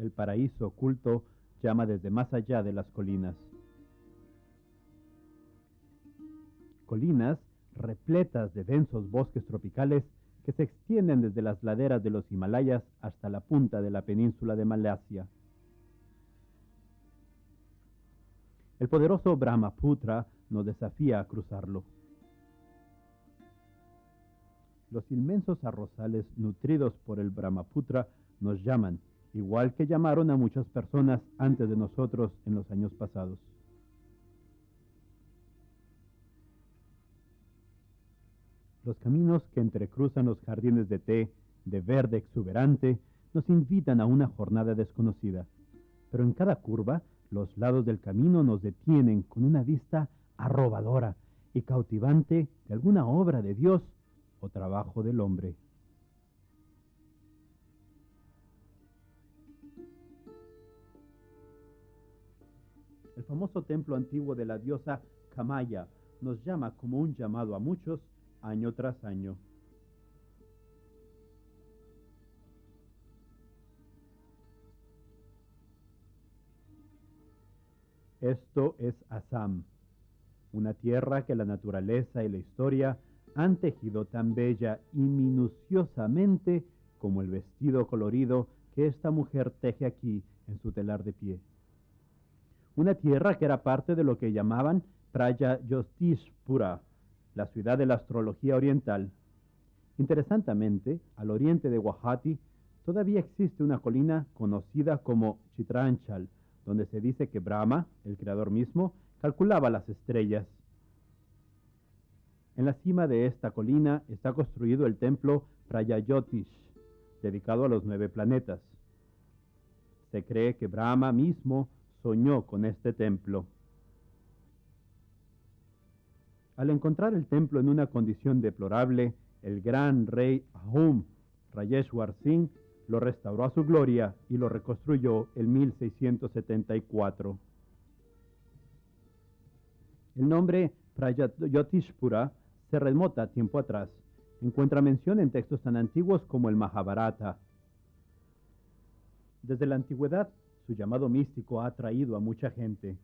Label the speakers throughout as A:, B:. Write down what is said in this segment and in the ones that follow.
A: el paraíso oculto llama desde más allá de las colinas. Colinas repletas de densos bosques tropicales que se extienden desde las laderas de los Himalayas hasta la punta de la península de Malasia. El poderoso Brahmaputra nos desafía a cruzarlo. Los inmensos arrozales nutridos por el Brahmaputra nos llaman, igual que llamaron a muchas personas antes de nosotros en los años pasados. Los caminos que entrecruzan los jardines de té, de verde exuberante, nos invitan a una jornada desconocida. Pero en cada curva, los lados del camino nos detienen con una vista arrobadora y cautivante de alguna obra de Dios o trabajo del hombre. El famoso templo antiguo de la diosa Kamaya nos llama como un llamado a muchos año tras año. Esto es Assam, una tierra que la naturaleza y la historia han tejido tan bella y minuciosamente como el vestido colorido que esta mujer teje aquí en su telar de pie. Una tierra que era parte de lo que llamaban Prajayotishpura, la ciudad de la astrología oriental. Interesantemente, al oriente de Guwahati todavía existe una colina conocida como Chitranchal, donde se dice que Brahma, el creador mismo, calculaba las estrellas. En la cima de esta colina está construido el templo Prayayotish, dedicado a los 9 planetas. Se cree que Brahma mismo soñó con este templo. Al encontrar el templo en una condición deplorable, el gran rey Ahum, Rajeshwar Singh, lo restauró a su gloria y lo reconstruyó en 1674. El nombre Prajayotishpura se remonta a tiempo atrás. Encuentra mención en textos tan antiguos como el Mahabharata. Desde la antigüedad, su llamado místico ha atraído a mucha gente.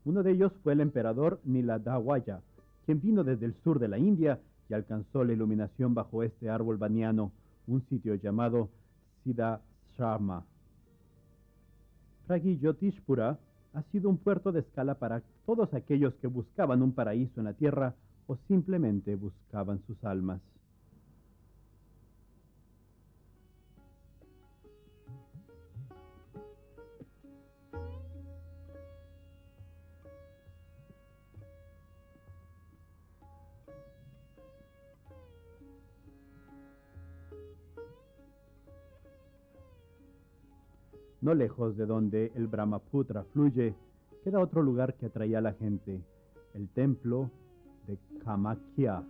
A: Uno de ellos fue el emperador Niladawaya, quien vino desde el sur de la India y alcanzó la iluminación bajo este árbol baniano, un sitio llamado Siddhashrama. Prajayotishpura ha sido un puerto de escala para todos aquellos que buscaban un paraíso en la tierra o simplemente buscaban sus almas. No lejos de donde el Brahmaputra fluye, queda otro lugar que atraía a la gente, el templo de Kamakhya.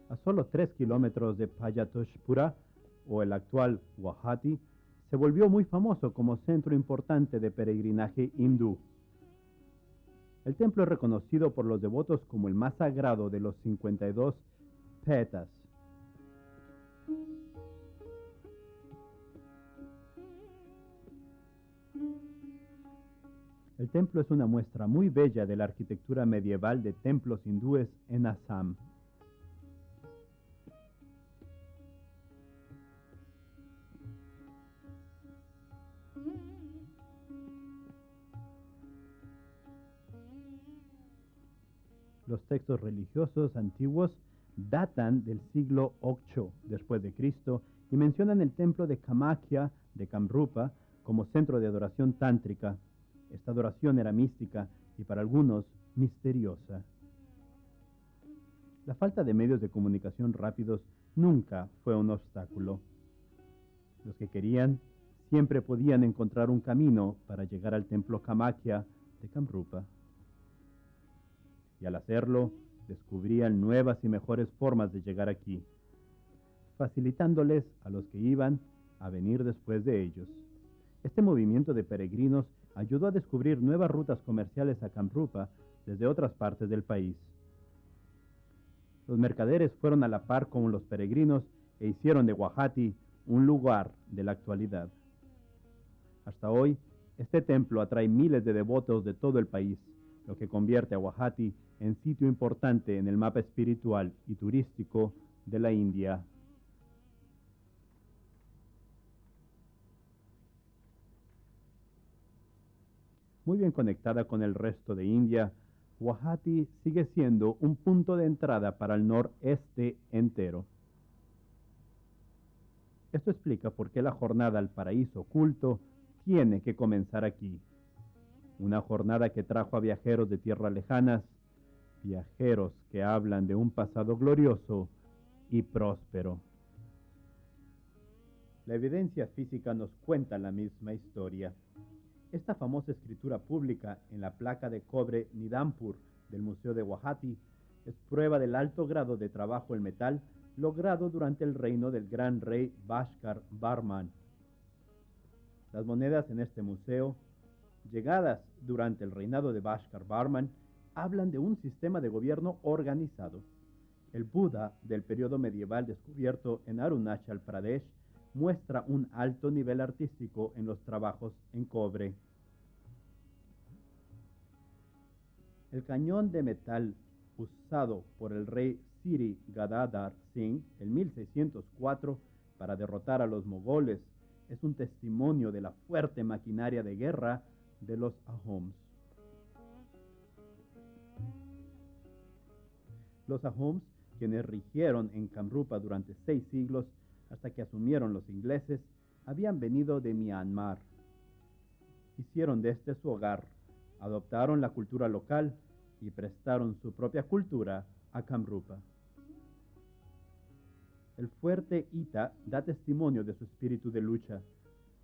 A: A solo 3 kilómetros de Prajayotishpura, o el actual Guwahati, se volvió muy famoso como centro importante de peregrinaje hindú. El templo es reconocido por los devotos como el más sagrado de los 52 petas. El templo es una muestra muy bella de la arquitectura medieval de templos hindúes en Assam. Los textos religiosos antiguos datan del siglo VIII después de Cristo y mencionan el templo de Kamakhya de Kamrupa como centro de adoración tántrica. Esta adoración era mística y para algunos misteriosa. La falta de medios de comunicación rápidos nunca fue un obstáculo. Los que querían siempre podían encontrar un camino para llegar al templo Kamakhya de Kamrupa. Y al hacerlo, descubrían nuevas y mejores formas de llegar aquí, facilitándoles a los que iban a venir después de ellos. Este movimiento de peregrinos ayudó a descubrir nuevas rutas comerciales a Kamrupa desde otras partes del país. Los mercaderes fueron a la par con los peregrinos e hicieron de Guwahati un lugar de la actualidad. Hasta hoy, este templo atrae miles de devotos de todo el país, lo que convierte a Guwahati en sitio importante en el mapa espiritual y turístico de la India. Muy bien conectada con el resto de India, Guwahati sigue siendo un punto de entrada para el noreste entero. Esto explica por qué la jornada al paraíso oculto tiene que comenzar aquí. Una jornada que trajo a viajeros de tierras lejanas, viajeros que hablan de un pasado glorioso y próspero. La evidencia física nos cuenta la misma historia. Esta famosa escritura pública en la placa de cobre Nidhampur del Museo de Guwahati es prueba del alto grado de trabajo el metal logrado durante el reino del gran rey Bhaskar Varman. Las monedas en este museo, llegadas durante el reinado de Bhaskar Varman, hablan de un sistema de gobierno organizado. El Buda del periodo medieval descubierto en Arunachal Pradesh muestra un alto nivel artístico en los trabajos en cobre. El cañón de metal usado por el rey Sri Gadadhar Singh en 1604 para derrotar a los mogoles es un testimonio de la fuerte maquinaria de guerra de los Ahoms. Los Ahoms, quienes rigieron en Kamrupa durante 6 siglos hasta que asumieron los ingleses, habían venido de Myanmar. Hicieron de este su hogar, adoptaron la cultura local y prestaron su propia cultura a Kamrupa. El fuerte Ita da testimonio de su espíritu de lucha,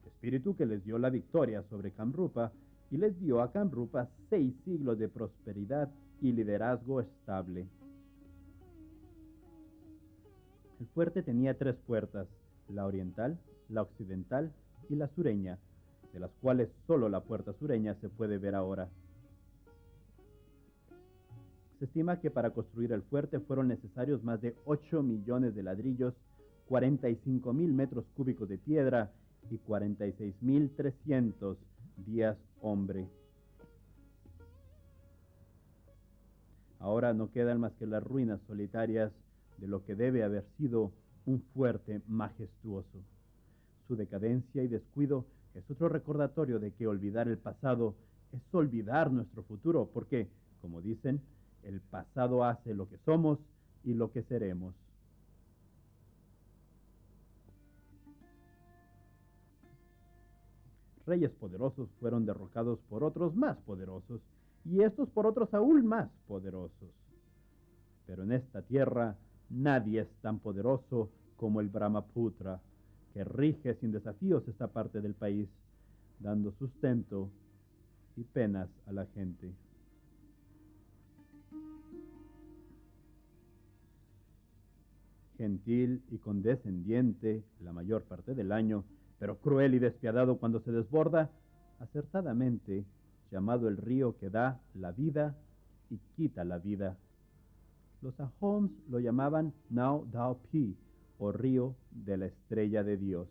A: espíritu que les dio la victoria sobre Kamrupa y les dio a Kamrupa 6 siglos de prosperidad y liderazgo estable. El fuerte tenía 3 puertas, la oriental, la occidental y la sureña, de las cuales solo la puerta sureña se puede ver ahora. Se estima que para construir el fuerte fueron necesarios más de 8 millones de ladrillos, 45,000 metros cúbicos de piedra y 46,300 días hombre. Ahora no quedan más que las ruinas solitarias de lo que debe haber sido un fuerte majestuoso. Su decadencia y descuido es otro recordatorio de que olvidar el pasado es olvidar nuestro futuro, porque, como dicen, el pasado hace lo que somos y lo que seremos. Reyes poderosos fueron derrocados por otros más poderosos, y estos por otros aún más poderosos. Pero en esta tierra nadie es tan poderoso como el Brahmaputra, que rige sin desafíos esta parte del país, dando sustento y penas a la gente. Gentil y condescendiente la mayor parte del año, pero cruel y despiadado cuando se desborda, acertadamente llamado el río que da la vida y quita la vida. Los Ahoms lo llamaban Nao Dao Pi, o río de la estrella de Dios.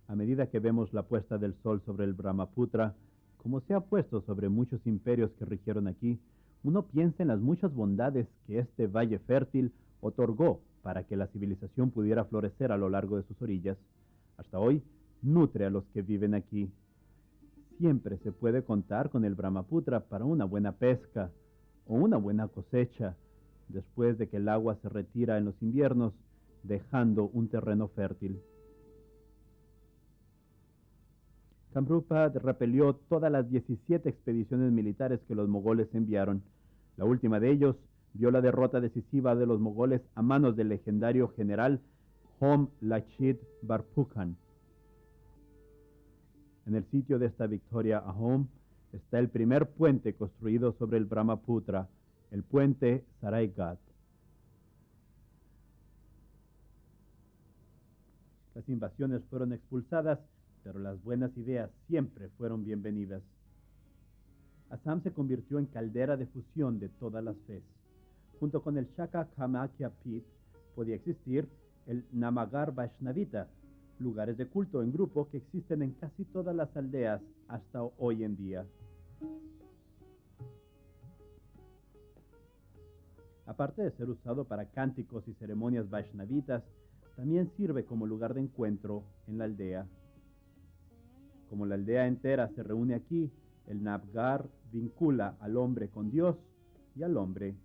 A: A medida que vemos la puesta del sol sobre el Brahmaputra, como se ha puesto sobre muchos imperios que rigieron aquí, uno piensa en las muchas bondades que este valle fértil otorgó para que la civilización pudiera florecer a lo largo de sus orillas. Hasta hoy, nutre a los que viven aquí. Siempre se puede contar con el Brahmaputra para una buena pesca o una buena cosecha, después de que el agua se retira en los inviernos, dejando un terreno fértil. Kamrupa repelió todas las 17 expediciones militares que los mogoles enviaron. La última de ellos vio la derrota decisiva de los mogoles a manos del legendario general Hom Lachit Barphukhan. En el sitio de esta victoria Ahom está el primer puente construido sobre el Brahmaputra, el puente Saraigat. Las invasiones fueron expulsadas, pero las buenas ideas siempre fueron bienvenidas. Assam se convirtió en caldera de fusión de todas las fes. junto con el Shaka Kamakya Pit, podía existir el Namagar Vaishnavita, lugares de culto en grupo que existen en casi todas las aldeas hasta hoy en día. Aparte de ser usado para cánticos y ceremonias vaishnavitas, también sirve como lugar de encuentro en la aldea. Como la aldea entera se reúne aquí, el Navgar vincula al hombre con Dios y al hombre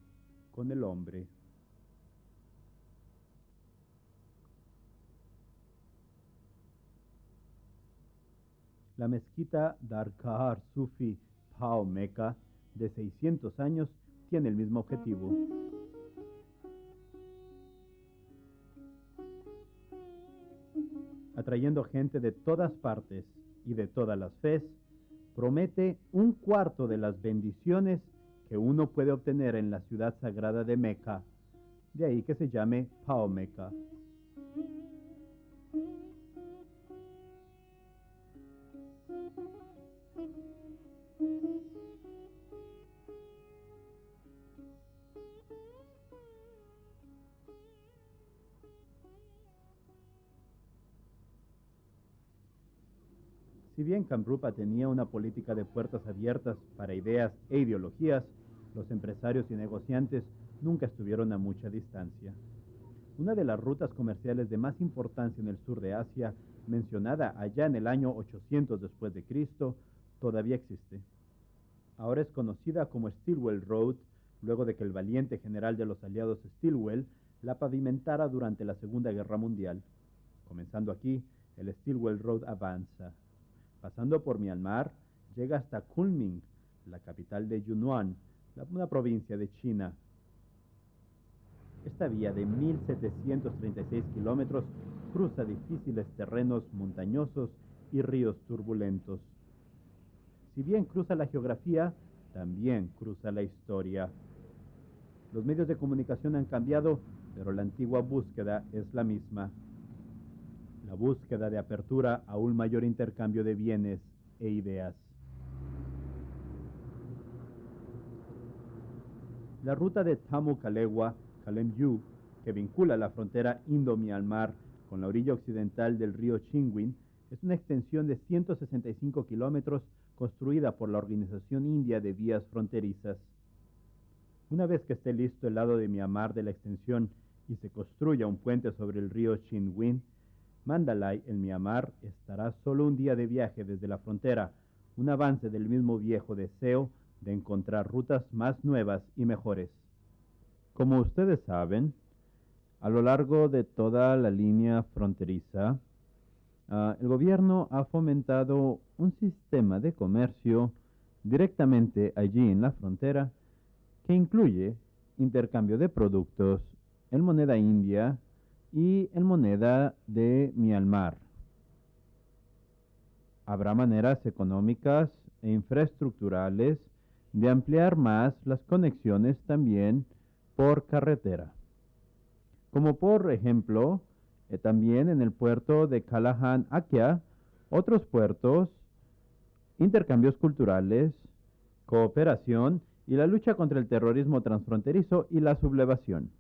A: con el hombre. La mezquita Dargah Sufi Phao Mecca, de 600 años, tiene el mismo objetivo. Atrayendo gente de todas partes y de todas las fes, promete un cuarto de las bendiciones que uno puede obtener en la ciudad sagrada de Meca, de ahí que se llame Phao Mecca. Si bien Kamrupa tenía una política de puertas abiertas para ideas e ideologías, los empresarios y negociantes nunca estuvieron a mucha distancia. Una de las rutas comerciales de más importancia en el sur de Asia, mencionada allá en el año 800 después de Cristo, todavía existe. Ahora es conocida como Stilwell Road, luego de que el valiente general de los aliados Stilwell la pavimentara durante la Segunda Guerra Mundial. Comenzando aquí, el Stilwell Road avanza. Pasando por Myanmar, llega hasta Kunming, la capital de Yunnan, una provincia de China. Esta vía de 1.736 kilómetros cruza difíciles terrenos montañosos y ríos turbulentos. Si bien cruza la geografía, también cruza la historia. Los medios de comunicación han cambiado, pero la antigua búsqueda es la misma. La búsqueda de apertura a un mayor intercambio de bienes e ideas. La ruta de Tammu Kalewa, Kalemyu, que vincula la frontera Indo-Myanmar con la orilla occidental del río Chingwin, es una extensión de 165 kilómetros construida por la Organización India de Vías Fronterizas. Una vez que esté listo el lado de Myanmar de la extensión y se construya un puente sobre el río Chingwin, Mandalay, en Myanmar, estará solo un día de viaje desde la frontera, un avance del mismo viejo deseo de encontrar rutas más nuevas y mejores. Como ustedes saben, a lo largo de toda la línea fronteriza, el gobierno ha fomentado un sistema de comercio directamente allí en la frontera que incluye intercambio de productos en moneda india y en moneda de Myanmar. Habrá maneras económicas e infraestructurales de ampliar más las conexiones también por carretera. Como por ejemplo, también en el puerto de Calahan Akia, otros puertos, intercambios culturales, cooperación y la lucha contra el terrorismo transfronterizo y la sublevación.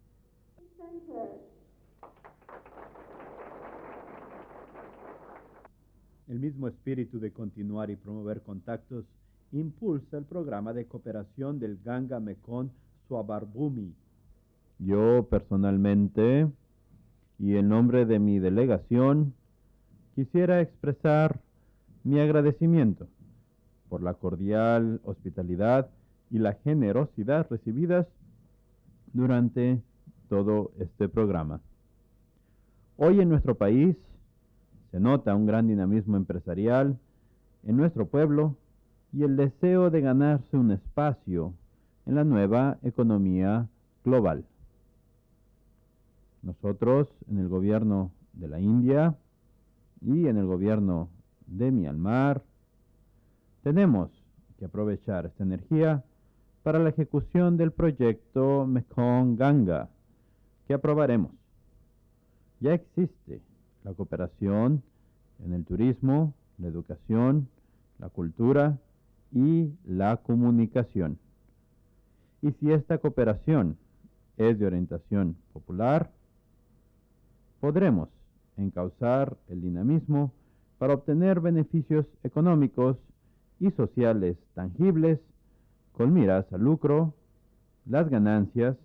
A: El mismo espíritu de continuar y promover contactos impulsa el programa de cooperación del Ganga Mekong Swabarbhumi. Yo personalmente, y en nombre de mi delegación, quisiera expresar mi agradecimiento por la cordial hospitalidad y la generosidad recibidas durante todo este programa. Hoy en nuestro país se nota un gran dinamismo empresarial en nuestro pueblo y el deseo de ganarse un espacio en la nueva economía global. Nosotros, en el gobierno de la India y en el gobierno de Myanmar, tenemos que aprovechar esta energía para la ejecución del proyecto Mekong Ganga, que aprobaremos. Ya existe la cooperación en el turismo, la educación, la cultura y la comunicación. Y si esta cooperación es de orientación popular, podremos encauzar el dinamismo para obtener beneficios económicos y sociales tangibles con miras al lucro, las ganancias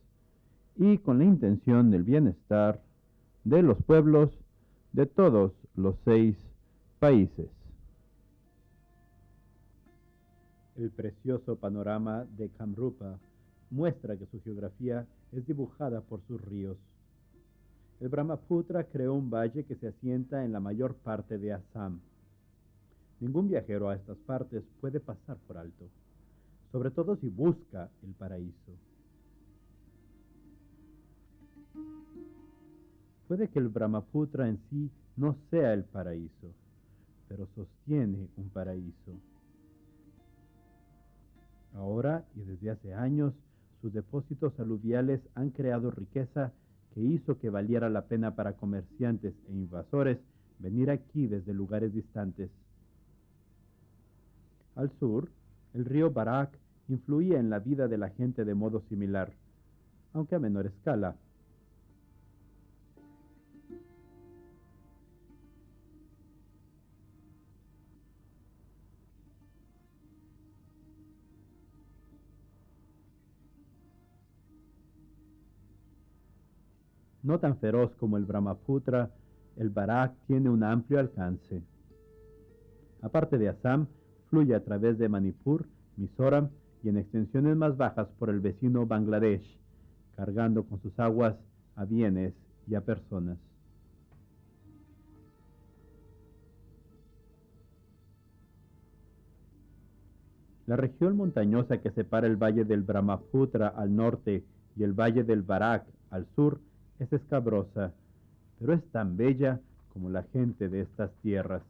A: y con la intención del bienestar de los pueblos de todos los 6 países. El precioso panorama de Kamrupa muestra que su geografía es dibujada por sus ríos. El Brahmaputra creó un valle que se asienta en la mayor parte de Assam. Ningún viajero a estas partes puede pasar por alto, sobre todo si busca el paraíso. Puede que el Brahmaputra en sí no sea el paraíso, pero sostiene un paraíso. Ahora y desde hace años, sus depósitos aluviales han creado riqueza que hizo que valiera la pena para comerciantes e invasores venir aquí desde lugares distantes. Al sur, el río Barak influía en la vida de la gente de modo similar, aunque a menor escala. No tan feroz como el Brahmaputra, el Barak tiene un amplio alcance. Aparte de Assam, fluye a través de Manipur, Mizoram y en extensiones más bajas por el vecino Bangladesh, cargando con sus aguas a bienes y a personas. La región montañosa que separa el valle del Brahmaputra al norte y el valle del Barak al sur es escabrosa, pero es tan bella como la gente de estas tierras.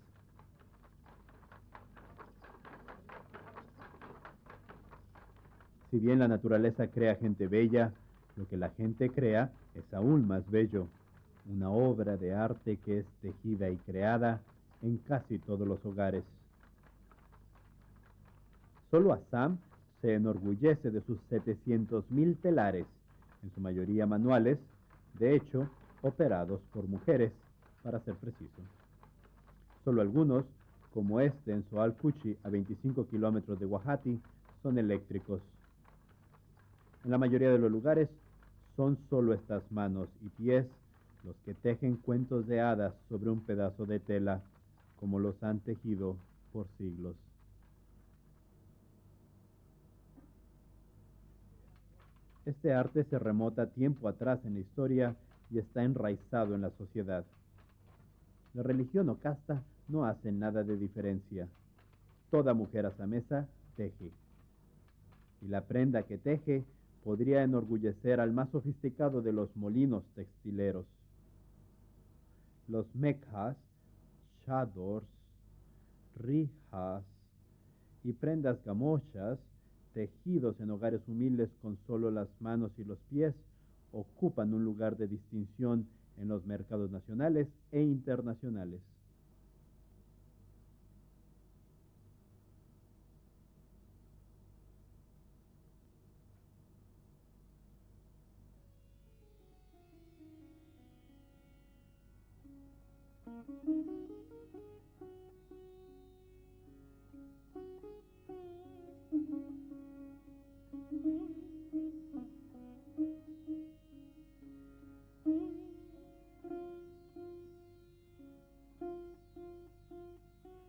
A: Si bien la naturaleza crea gente bella, lo que la gente crea es aún más bello, una obra de arte que es tejida y creada en casi todos los hogares. Solo Assam se enorgullece de sus 700.000 telares, en su mayoría manuales, de hecho, operados por mujeres, para ser preciso. Solo algunos, como este en Soalkuchi, a 25 kilómetros de Guwahati, son eléctricos. En la mayoría de los lugares son solo estas manos y pies los que tejen cuentos de hadas sobre un pedazo de tela, como los han tejido por siglos. Este arte se remota tiempo atrás en la historia y está enraizado en la sociedad. La religión o casta no hacen nada de diferencia. Toda mujer asamesa teje. Y la prenda que teje podría enorgullecer al más sofisticado de los molinos textileros. Los mekhas, chadors, rijas y prendas gamochas, tejidos en hogares humildes con solo las manos y los pies, ocupan un lugar de distinción en los mercados nacionales e internacionales.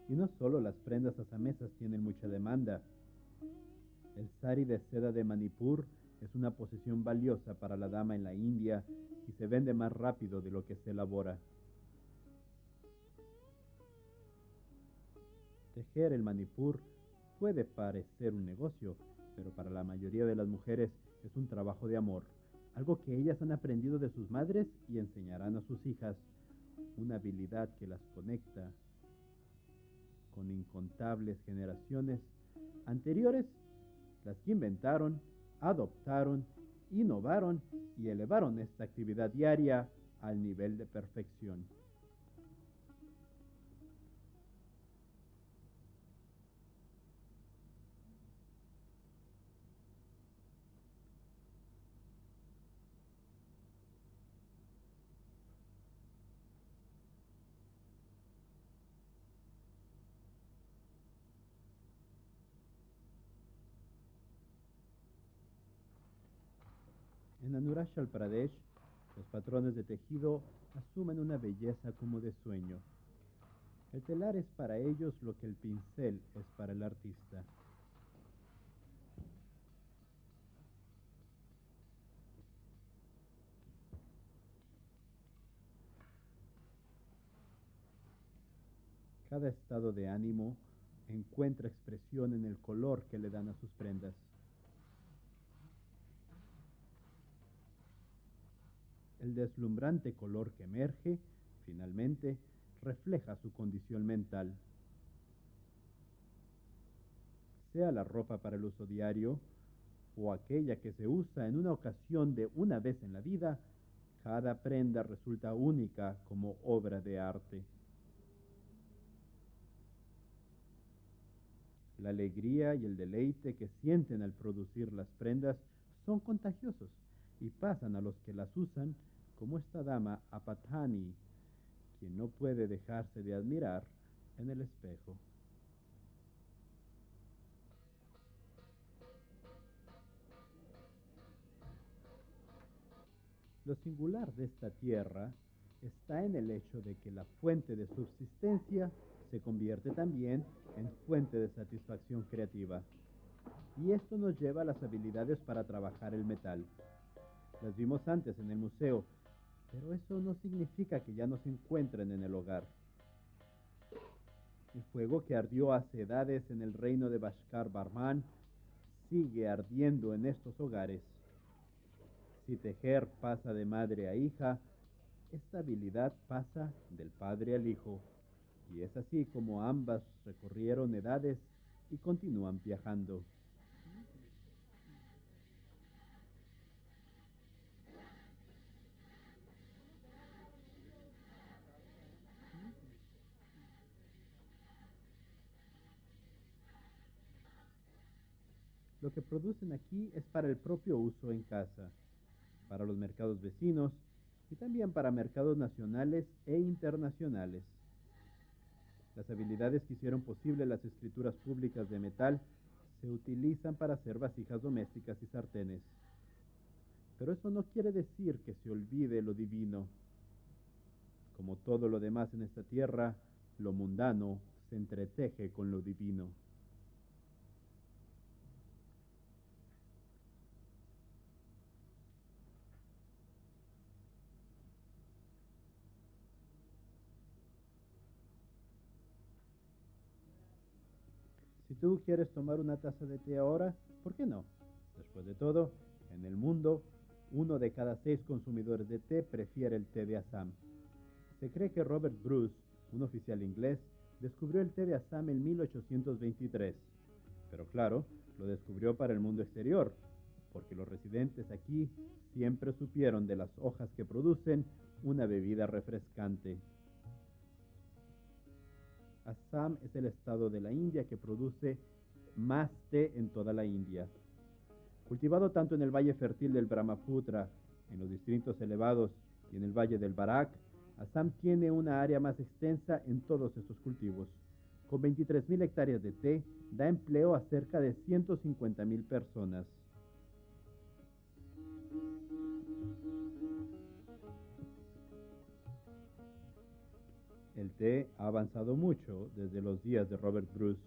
A: Y no solo las prendas asamesas tienen mucha demanda. El sari de seda de Manipur es una posesión valiosa para la dama en la India y se vende más rápido de lo que se elabora. Tejer el Manipur puede parecer un negocio, pero para la mayoría de las mujeres es un trabajo de amor, algo que ellas han aprendido de sus madres y enseñarán a sus hijas, una habilidad que las conecta con incontables generaciones anteriores, las que inventaron, adoptaron, innovaron y elevaron esta actividad diaria al nivel de perfección. En Arunachal Pradesh, los patrones de tejido asumen una belleza como de sueño. El telar es para ellos lo que el pincel es para el artista. Cada estado de ánimo encuentra expresión en el color que le dan a sus prendas. El deslumbrante color que emerge, finalmente, refleja su condición mental. Sea la ropa para el uso diario o aquella que se usa en una ocasión de una vez en la vida, cada prenda resulta única como obra de arte. La alegría y el deleite que sienten al producir las prendas son contagiosos y pasan a los que las usan, como esta dama Apatani, quien no puede dejarse de admirar en el espejo. Lo singular de esta tierra está en el hecho de que la fuente de subsistencia se convierte también en fuente de satisfacción creativa. Y esto nos lleva a las habilidades para trabajar el metal. Las vimos antes en el museo, pero eso no significa que ya no se encuentren en el hogar. El fuego que ardió hace edades en el reino de Bashkar Barman sigue ardiendo en estos hogares. Si tejer pasa de madre a hija, esta habilidad pasa del padre al hijo, y es así como ambas recorrieron edades y continúan viajando. Lo que producen aquí es para el propio uso en casa, para los mercados vecinos y también para mercados nacionales e internacionales. Las habilidades que hicieron posible las escrituras públicas de metal se utilizan para hacer vasijas domésticas y sartenes. Pero eso no quiere decir que se olvide lo divino. Como todo lo demás en esta tierra, lo mundano se entreteje con lo divino. Si tú quieres tomar una taza de té ahora, ¿por qué no? Después de todo, en el mundo, 1 de cada 6 consumidores de té prefiere el té de Assam. Se cree que Robert Bruce, un oficial inglés, descubrió el té de Assam en 1823. Pero claro, lo descubrió para el mundo exterior, porque los residentes aquí siempre supieron de las hojas que producen una bebida refrescante. Assam es el estado de la India que produce más té en toda la India. Cultivado tanto en el valle fértil del Brahmaputra, en los distritos elevados y en el valle del Barak, Assam tiene una área más extensa en todos estos cultivos. Con 23.000 hectáreas de té, da empleo a cerca de 150.000 personas. El té ha avanzado mucho desde los días de Robert Bruce.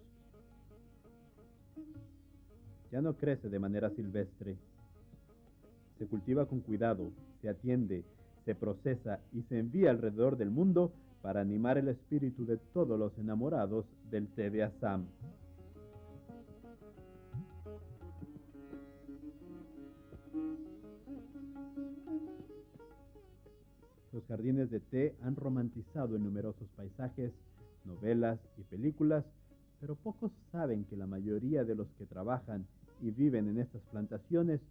A: Ya no crece de manera silvestre. Se cultiva con cuidado, se atiende, se procesa y se envía alrededor del mundo para animar el espíritu de todos los enamorados del té de Assam. Los jardines de té han romantizado en numerosos paisajes, novelas y películas, pero pocos saben que la mayoría de los que trabajan y viven en estas plantaciones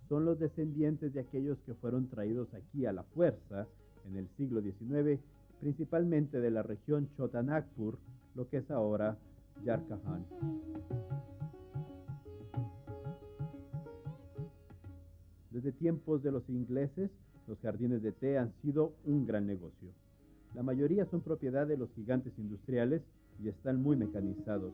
A: son los descendientes de aquellos que fueron traídos aquí a la fuerza en el siglo XIX, principalmente de la región Chota Nagpur, lo que es ahora Jharkhand. Desde tiempos de los ingleses, los jardines de té han sido un gran negocio. La mayoría son propiedad de los gigantes industriales y están muy mecanizados.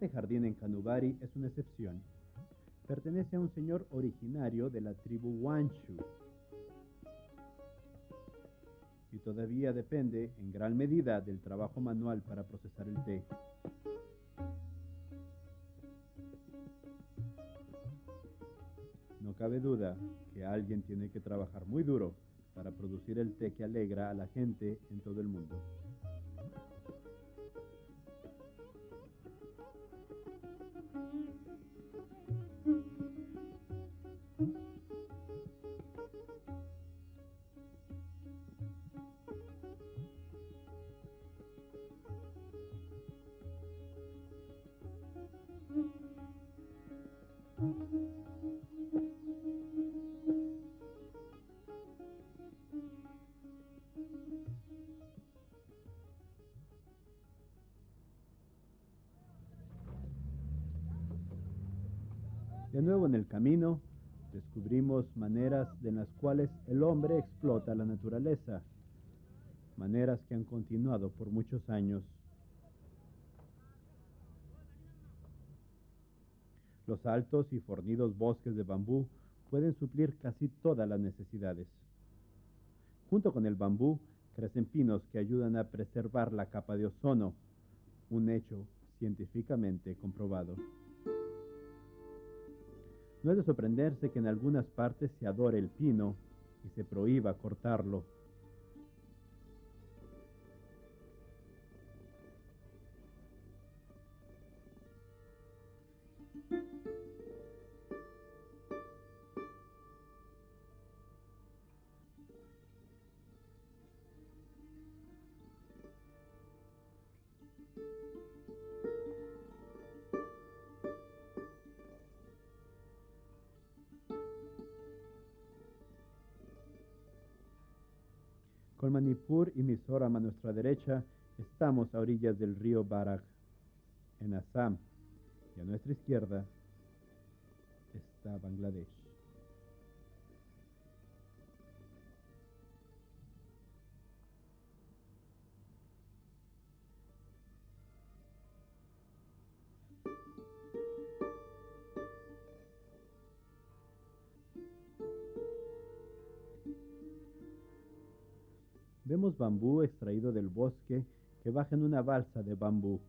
A: Este jardín en Canubari es una excepción. Pertenece a un señor originario de la tribu Wanshu y todavía depende en gran medida del trabajo manual para procesar el té. No cabe duda que alguien tiene que trabajar muy duro para producir el té que alegra a la gente en todo el mundo. De nuevo en el camino, descubrimos maneras en las cuales el hombre explota la naturaleza, maneras que han continuado por muchos años. Los altos y fornidos bosques de bambú pueden suplir casi todas las necesidades. Junto con el bambú crecen pinos que ayudan a preservar la capa de ozono, un hecho científicamente comprobado. No es de sorprenderse que en algunas partes se adore el pino y se prohíba cortarlo. Con Manipur y Mizoram a nuestra derecha, estamos a orillas del río Barak, en Assam, y a nuestra izquierda está Bangladesh. Vemos bambú extraído del bosque que baja en una balsa de bambú.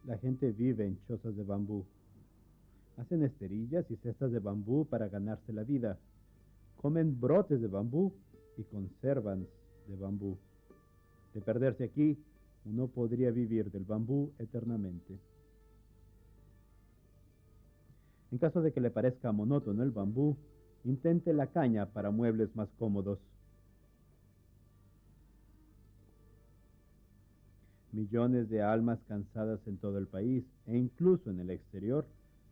A: La gente vive en chozas de bambú. Hacen esterillas y cestas de bambú para ganarse la vida. Comen brotes de bambú y conservas de bambú. De perderse aquí, uno podría vivir del bambú eternamente. En caso de que le parezca monótono el bambú, intente la caña para muebles más cómodos. Millones de almas cansadas en todo el país e incluso en el exterior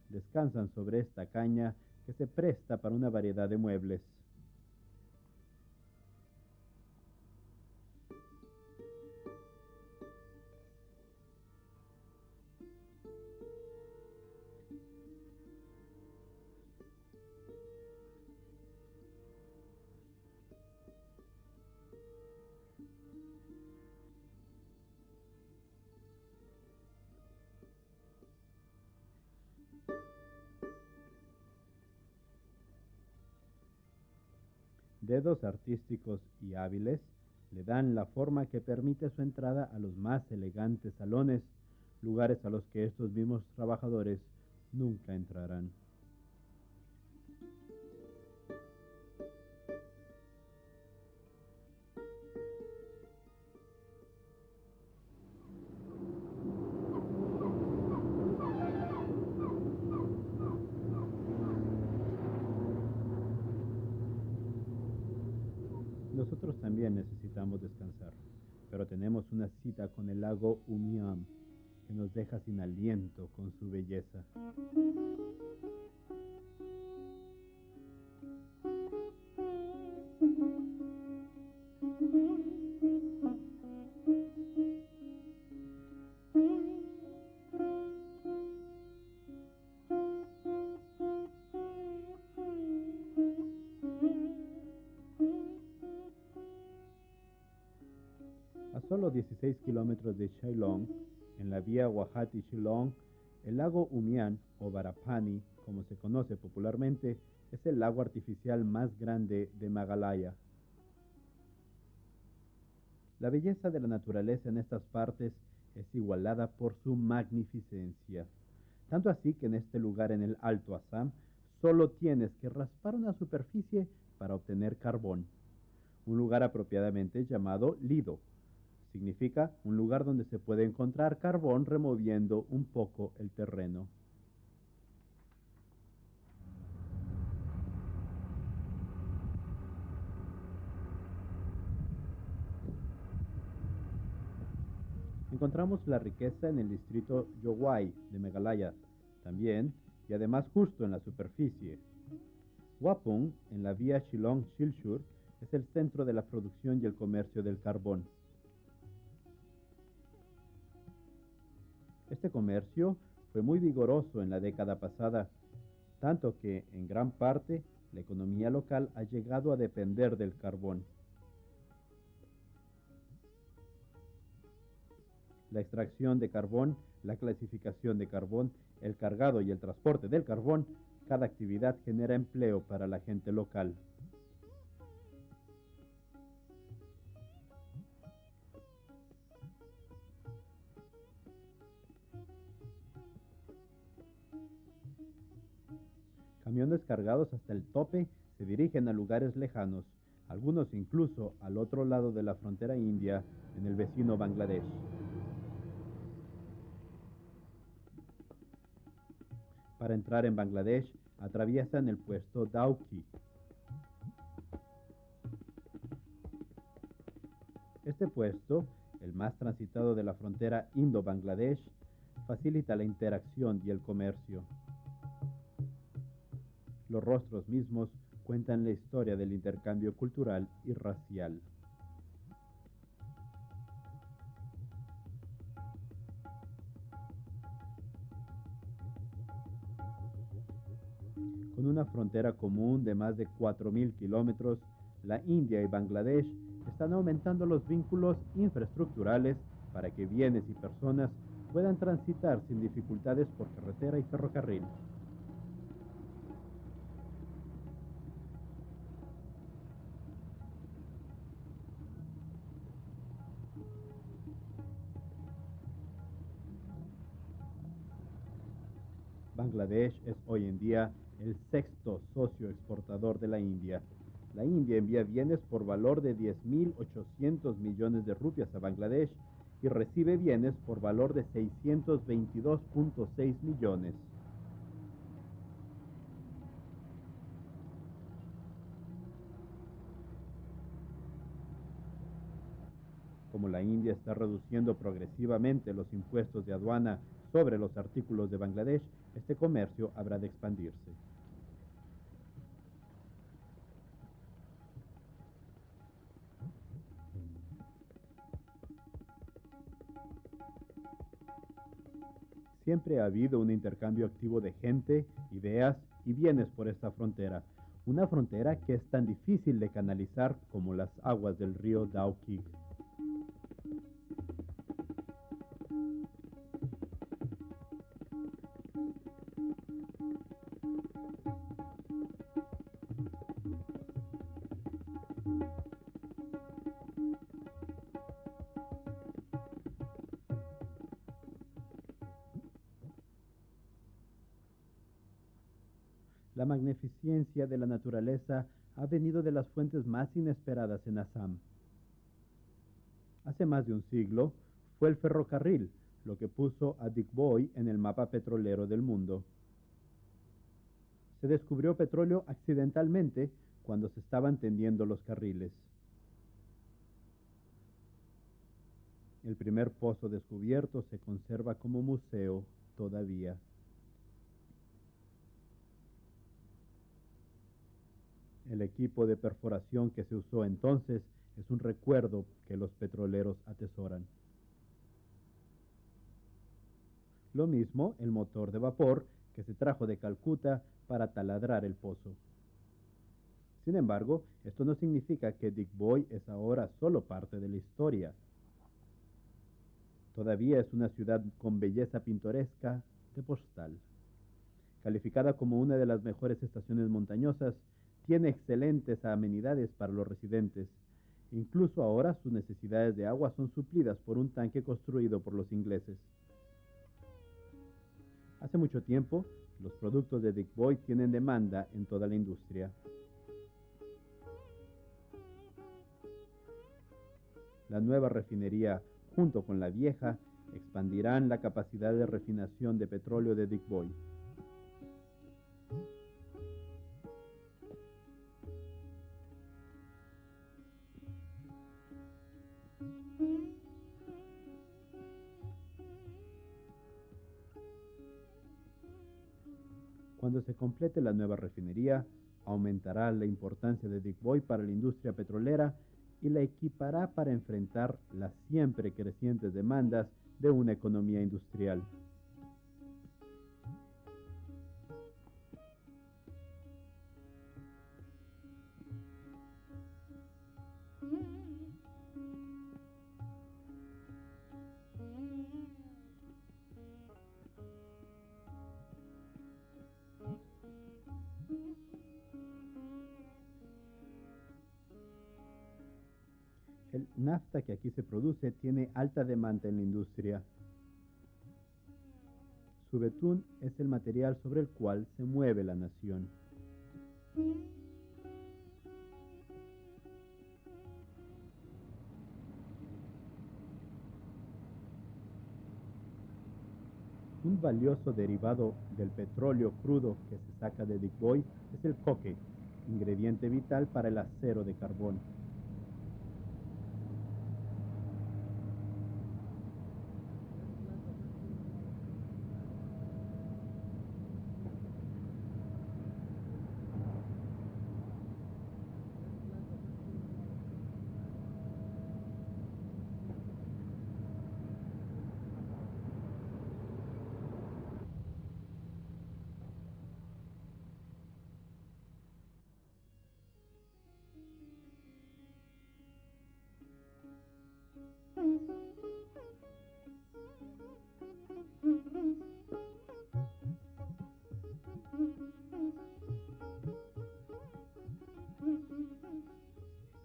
A: descansan sobre esta caña que se presta para una variedad de muebles. Dedos artísticos y hábiles le dan la forma que permite su entrada a los más elegantes salones, lugares a los que estos mismos trabajadores nunca entrarán. Nosotros también necesitamos descansar, pero tenemos una cita con el lago Umiam, que nos deja sin aliento con su belleza. A solo 16 kilómetros de Shillong, en la vía Guwahati-Shillong, el lago Umian, o Barapani, como se conoce popularmente, es el lago artificial más grande de Meghalaya. La belleza de la naturaleza en estas partes es igualada por su magnificencia. Tanto así que en este lugar en el Alto Assam solo tienes que raspar una superficie para obtener carbón. Un lugar apropiadamente llamado Lido. Significa un lugar donde se puede encontrar carbón removiendo un poco el terreno. Encontramos la riqueza en el distrito Yowai de Meghalaya, también y además justo en la superficie. Wapung, en la vía Shillong-Silchur, es el centro de la producción y el comercio del carbón. Este comercio fue muy vigoroso en la década pasada, tanto que, en gran parte, la economía local ha llegado a depender del carbón. La extracción de carbón, la clasificación de carbón, el cargado y el transporte del carbón, cada actividad genera empleo para la gente local. Camiones cargados hasta el tope se dirigen a lugares lejanos, algunos incluso al otro lado de la frontera india, en el vecino Bangladesh. Para entrar en Bangladesh, atraviesan el puesto Dauki. Este puesto, el más transitado de la frontera Indo-Bangladesh, facilita la interacción y el comercio. Los rostros mismos cuentan la historia del intercambio cultural y racial. Con una frontera común de más de 4.000 kilómetros, la India y Bangladesh están aumentando los vínculos infraestructurales para que bienes y personas puedan transitar sin dificultades por carretera y ferrocarril. Bangladesh es hoy en día el sexto socio exportador de la India. La India envía bienes por valor de 10.800 millones de rupias a Bangladesh y recibe bienes por valor de 622.6 millones. Como la India está reduciendo progresivamente los impuestos de aduana sobre los artículos de Bangladesh, este comercio habrá de expandirse. Siempre ha habido un intercambio activo de gente, ideas y bienes por esta frontera, una frontera que es tan difícil de canalizar como las aguas del río Dauki. La magnificencia de la naturaleza ha venido de las fuentes más inesperadas en Assam. Hace más de un siglo, fue el ferrocarril lo que puso a Digboy en el mapa petrolero del mundo. Se descubrió petróleo accidentalmente cuando se estaban tendiendo los carriles. El primer pozo descubierto se conserva como museo todavía. El equipo de perforación que se usó entonces es un recuerdo que los petroleros atesoran. Lo mismo el motor de vapor que se trajo de Calcuta para taladrar el pozo. Sin embargo, esto no significa que Digboy es ahora solo parte de la historia. Todavía es una ciudad con belleza pintoresca de postal. Calificada como una de las mejores estaciones montañosas, tiene excelentes amenidades para los residentes. Incluso ahora sus necesidades de agua son suplidas por un tanque construido por los ingleses. Hace mucho tiempo, los productos de Digboy tienen demanda en toda la industria. La nueva refinería, junto con la vieja, expandirán la capacidad de refinación de petróleo de Digboy. Cuando se complete la nueva refinería, aumentará la importancia de Digboy para la industria petrolera y la equipará para enfrentar las siempre crecientes demandas de una economía industrial. El nafta que aquí se produce tiene alta demanda en la industria. Su betún es el material sobre el cual se mueve la nación. Un valioso derivado del petróleo crudo que se saca de Digboy es el coque, ingrediente vital para el acero de carbón.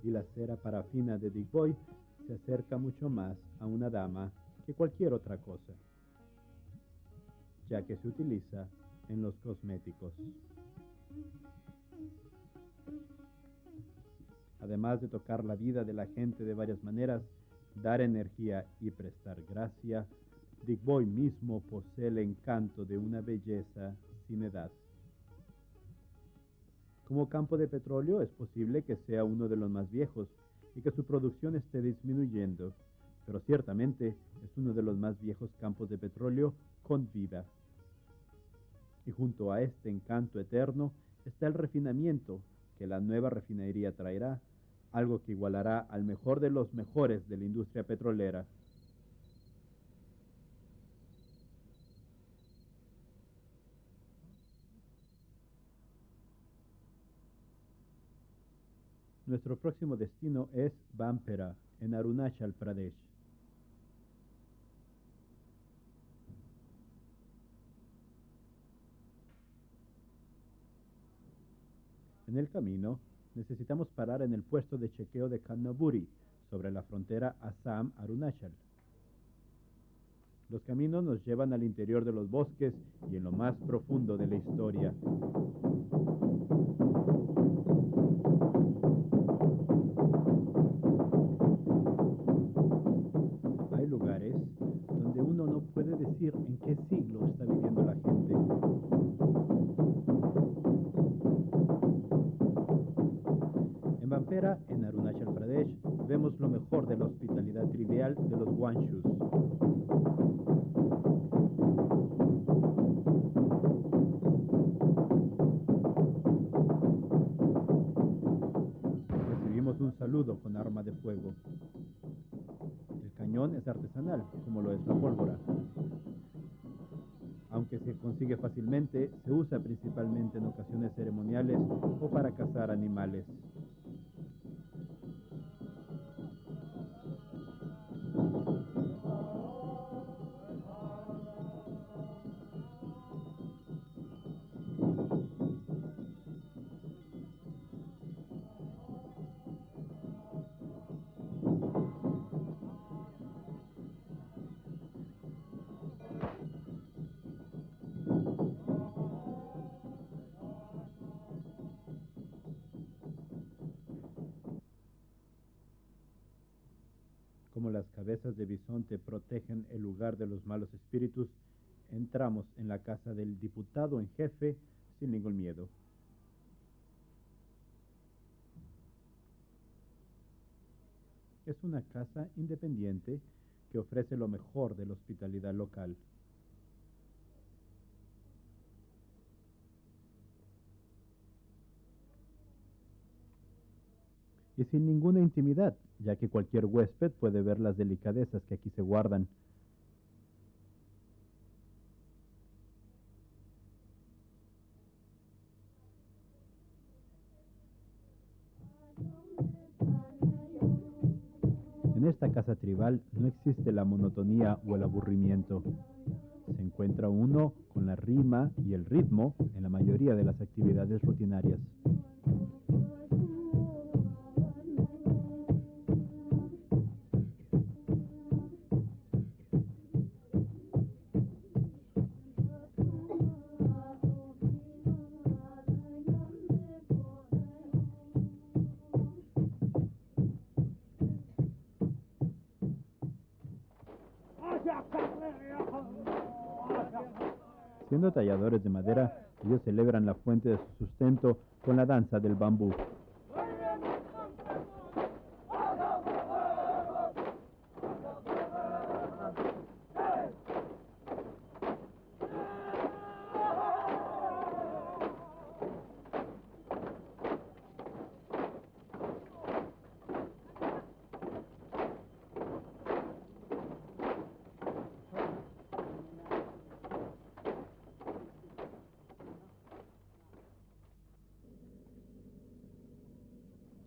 A: Y la cera parafina de Digboy se acerca mucho más a una dama que cualquier otra cosa, ya que se utiliza en los cosméticos. Además de tocar la vida de la gente de varias maneras, dar energía y prestar gracia, Digboy mismo posee el encanto de una belleza sin edad. Como campo de petróleo es posible que sea uno de los más viejos y que su producción esté disminuyendo, pero ciertamente es uno de los más viejos campos de petróleo con vida. Y junto a este encanto eterno está el refinamiento que la nueva refinería traerá, algo que igualará al mejor de los mejores de la industria petrolera. Nuestro próximo destino es Bampera, en Arunachal Pradesh. En el camino, necesitamos parar en el puesto de chequeo de Kannaburi, sobre la frontera Assam-Arunachal. Los caminos nos llevan al interior de los bosques y en lo más profundo de la historia. Acá, en Arunachal Pradesh, vemos lo mejor de la hospitalidad trivial de los Wanshus. Recibimos un saludo con arma de fuego. El cañón es artesanal, como lo es la pólvora. Aunque se consigue fácilmente, se usa principalmente en ocasiones ceremoniales o para cazar animales. Como las cabezas de bisonte protegen el lugar de los malos espíritus, entramos en la casa del diputado en jefe sin ningún miedo. Es una casa independiente que ofrece lo mejor de la hospitalidad local. Y sin ninguna intimidad, ya que cualquier huésped puede ver las delicadezas que aquí se guardan. En esta casa tribal no existe la monotonía o el aburrimiento. Se encuentra uno con la rima y el ritmo en la mayoría de las actividades rutinarias. Siendo talladores de madera, ellos celebran la fuente de su sustento con la danza del bambú.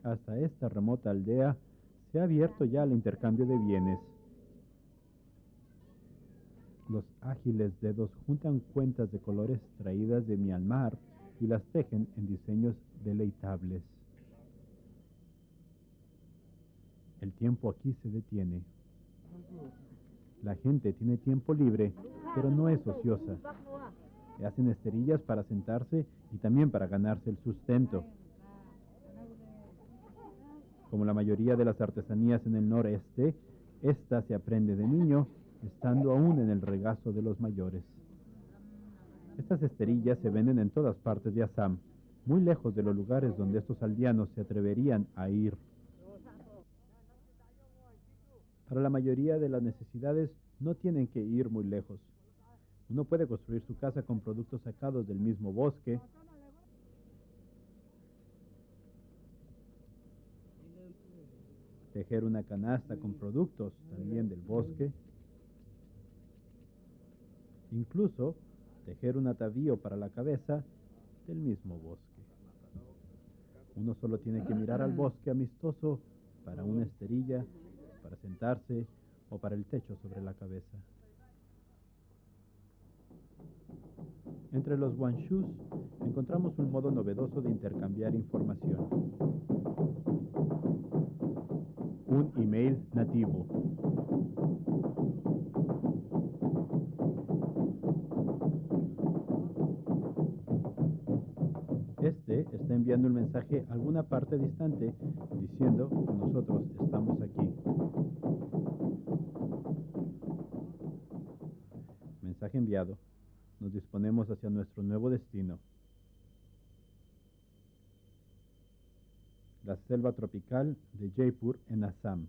A: Hasta esta remota aldea se ha abierto ya el intercambio de bienes. Los ágiles dedos juntan cuentas de colores traídas de Myanmar y las tejen en diseños deleitables. El tiempo aquí se detiene. La gente tiene tiempo libre, pero no es ociosa. Hacen esterillas para sentarse y también para ganarse el sustento. Como la mayoría de las artesanías en el noreste, esta se aprende de niño, estando aún en el regazo de los mayores. Estas esterillas se venden en todas partes de Assam, muy lejos de los lugares donde estos aldeanos se atreverían a ir. Para la mayoría de las necesidades no tienen que ir muy lejos. Uno puede construir su casa con productos sacados del mismo bosque, tejer una canasta con productos también del bosque, incluso tejer un atavío para la cabeza del mismo bosque. Uno solo tiene que mirar al bosque amistoso para una esterilla, para sentarse o para el techo sobre la cabeza. Entre los Wanshus encontramos un modo novedoso de intercambiar información. Un email nativo. Este está enviando un mensaje a alguna parte distante diciendo que nosotros estamos aquí. Mensaje enviado. Nos disponemos hacia nuestro nuevo destino. la selva tropical de Jaipur en Assam.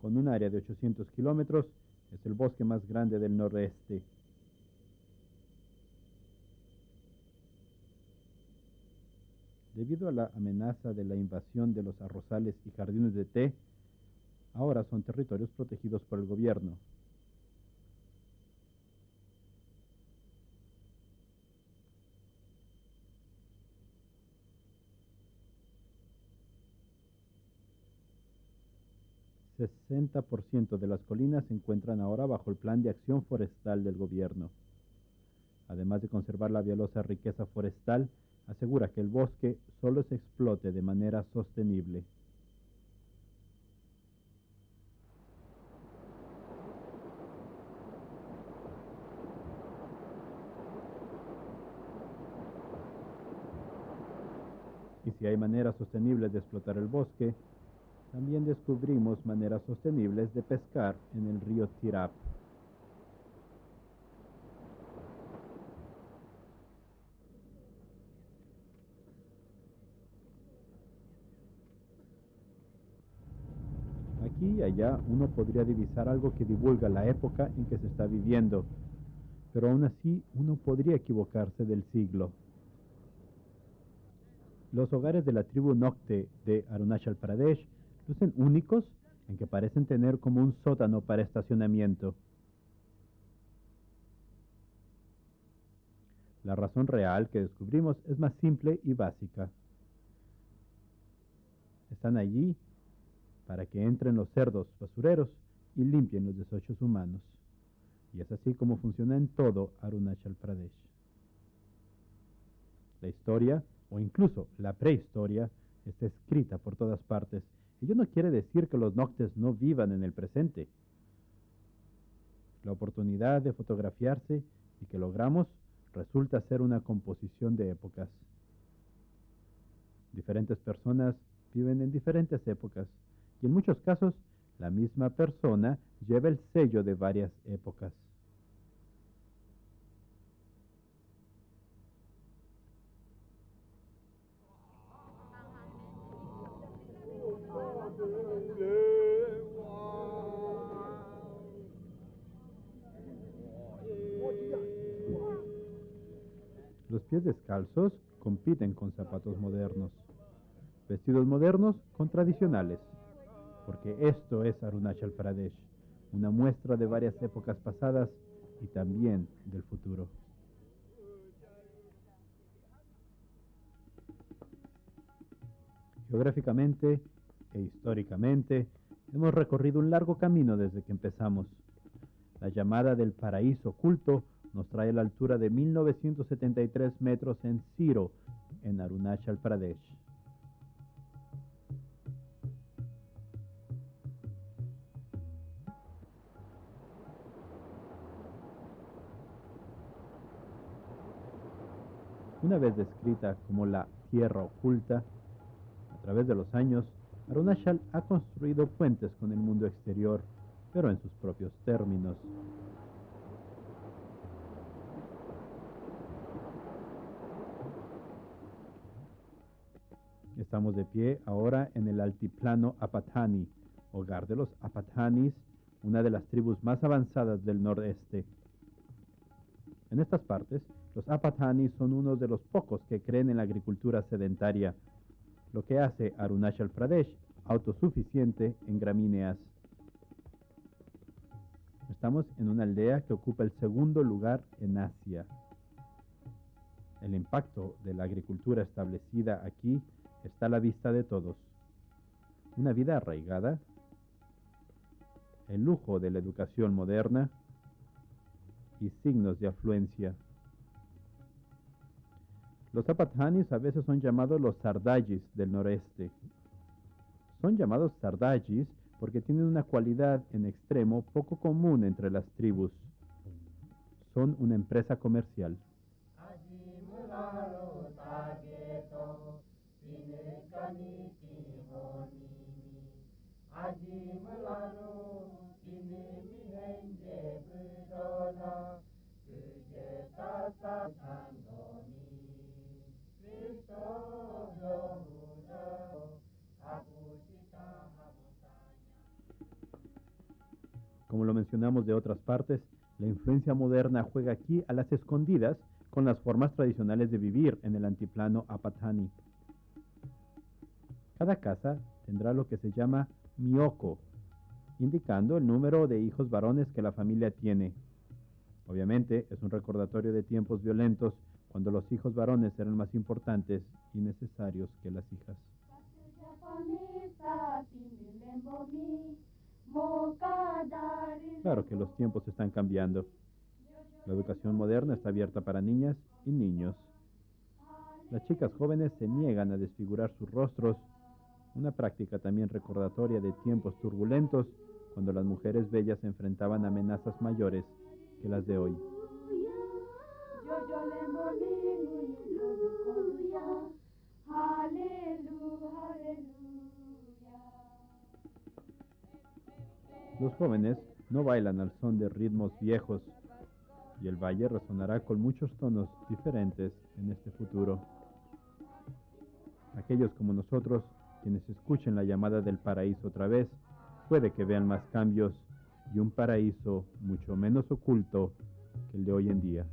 A: Con un área de 800 kilómetros, es el bosque más grande del noroeste. Debido a la amenaza de la invasión de los arrozales y jardines de té, ahora son territorios protegidos por el gobierno. El 60% de las colinas se encuentran ahora bajo el Plan de Acción Forestal del gobierno. Además de conservar la valiosa riqueza forestal, asegura que el bosque solo se explote de manera sostenible. Y si hay maneras sostenibles de explotar el bosque, también descubrimos maneras sostenibles de pescar en el río Tirap. Aquí y allá uno podría divisar algo que divulga la época en que se está viviendo, pero aún así uno podría equivocarse del siglo. Los hogares de la tribu Nocte de Arunachal Pradesh lucen únicos en que parecen tener como un sótano para estacionamiento. La razón real que descubrimos es más simple y básica. Están allí para que entren los cerdos basureros y limpien los desechos humanos. Y es así como funciona en todo Arunachal Pradesh. La historia, o incluso la prehistoria, está escrita por todas partes. Ello no quiere decir que los Noctes no vivan en el presente. La oportunidad de fotografiarse y que logramos resulta ser una composición de épocas. Diferentes personas viven en diferentes épocas y en muchos casos la misma persona lleva el sello de varias épocas. Los pies descalzos compiten con zapatos modernos, vestidos modernos con tradicionales, porque esto es Arunachal Pradesh, una muestra de varias épocas pasadas y también del futuro. Geográficamente e históricamente, hemos recorrido un largo camino desde que empezamos. La llamada del paraíso oculto nos trae a la altura de 1973 metros en Siro, en Arunachal Pradesh. Una vez descrita como la tierra oculta, a través de los años, Arunachal ha construido puentes con el mundo exterior, pero en sus propios términos. Estamos de pie ahora en el altiplano Apatani, hogar de los Apathanis, una de las tribus más avanzadas del nordeste. En estas partes, los Apathanis son uno de los pocos que creen en la agricultura sedentaria, lo que hace a Arunachal Pradesh autosuficiente en gramíneas. Estamos en una aldea que ocupa el segundo lugar en Asia. El impacto de la agricultura establecida aquí está a la vista de todos. Una vida arraigada, el lujo de la educación moderna y signos de afluencia. Los Apathanis a veces son llamados los Sardajis del noreste. Son llamados Sardajis porque tienen una cualidad en extremo poco común entre las tribus. Son una empresa comercial. Como lo mencionamos de otras partes, la influencia moderna juega aquí a las escondidas con las formas tradicionales de vivir en el antiplano Apatani. Cada casa tendrá lo que se llama mioko, indicando el número de hijos varones que la familia tiene. Obviamente es un recordatorio de tiempos violentos cuando los hijos varones eran más importantes y necesarios que las hijas. Claro que los tiempos están cambiando. La educación moderna está abierta para niñas y niños. Las chicas jóvenes se niegan a desfigurar sus rostros, una práctica también recordatoria de tiempos turbulentos cuando las mujeres bellas enfrentaban amenazas mayores que las de hoy. Los jóvenes no bailan al son de ritmos viejos y el valle resonará con muchos tonos diferentes en este futuro. Aquellos como nosotros, quienes escuchen la llamada del paraíso otra vez, puede que vean más cambios y un paraíso mucho menos oculto que el de hoy en día.